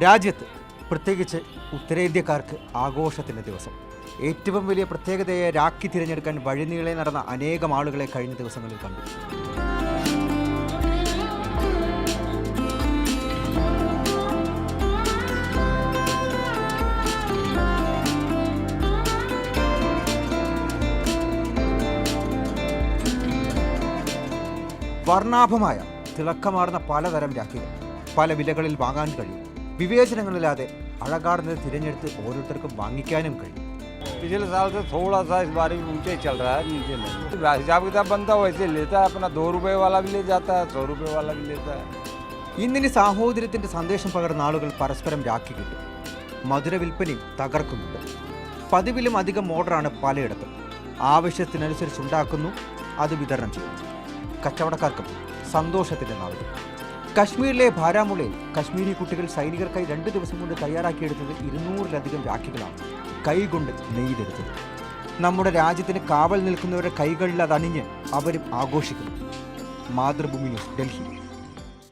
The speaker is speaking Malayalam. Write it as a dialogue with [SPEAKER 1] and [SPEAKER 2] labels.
[SPEAKER 1] രാജ്യത്ത് പ്രത്യേകിച്ച് ഉത്തരേന്ത്യക്കാർക്ക് ആഘോഷത്തിൻ്റെ ദിവസം. ഏറ്റവും വലിയ പ്രത്യേകതയെ രാഖി തിരഞ്ഞെടുക്കാൻ വഴിനീളെ നടന്ന അനേകം ആളുകളെ കഴിഞ്ഞ ദിവസങ്ങളിൽ കണ്ടു. വർണ്ണാഭമായ തിളക്കമാർന്ന പലതരം രാഖികൾ പല വിലകളിൽ വാങ്ങാൻ കഴിയും. വിവേചനങ്ങളില്ലാതെ അഴകാർന്നത് തിരഞ്ഞെടുത്ത് ഓരോരുത്തർക്കും വാങ്ങിക്കാനും കഴിയും.
[SPEAKER 2] पिछले साल से थोड़ा सा इस बार ऊंचे चल रहा है, नीचे नहीं। हिसाब किताब बनता वैसे लेता है, अपना 2 रुपये वाला भी ले जाता है, 100 रुपये वाला भी लेता है.
[SPEAKER 1] ഇന്നിനി സാഹോദര്യത്തിൻ്റെ സന്ദേശം പകർന്ന ആളുകൾ പരസ്പരം രാഖി കിട്ടും. മധുര വിൽപ്പനയും തകർക്കുന്നുണ്ട്. പതിവിലും അധികം ഓർഡറാണ് പലയിടത്തും. ആവശ്യത്തിനനുസരിച്ചുണ്ടാക്കുന്നു, അത് വിതരണം ചെയ്യുന്നു. കച്ചവടക്കാർക്കും സന്തോഷത്തിൻ്റെ നാളുകൾ. കശ്മീരിലെ ബാരാമുള്ളയിൽ കശ്മീരി കുട്ടികൾ സൈനികർക്കായി 2 ദിവസം കൊണ്ട് തയ്യാറാക്കിയെടുത്തത് 200-ലധികം രാഖികളാണ് കൈകൊണ്ട് നെയ്തെടുത്തത്. നമ്മുടെ രാജ്യത്തിന് കാവൽ നിൽക്കുന്നവരുടെ കൈകളിൽ അതണിഞ്ഞ് അവരും ആഘോഷിക്കുന്നു. മാതൃഭൂമി ന്യൂസ്, ഡൽഹി.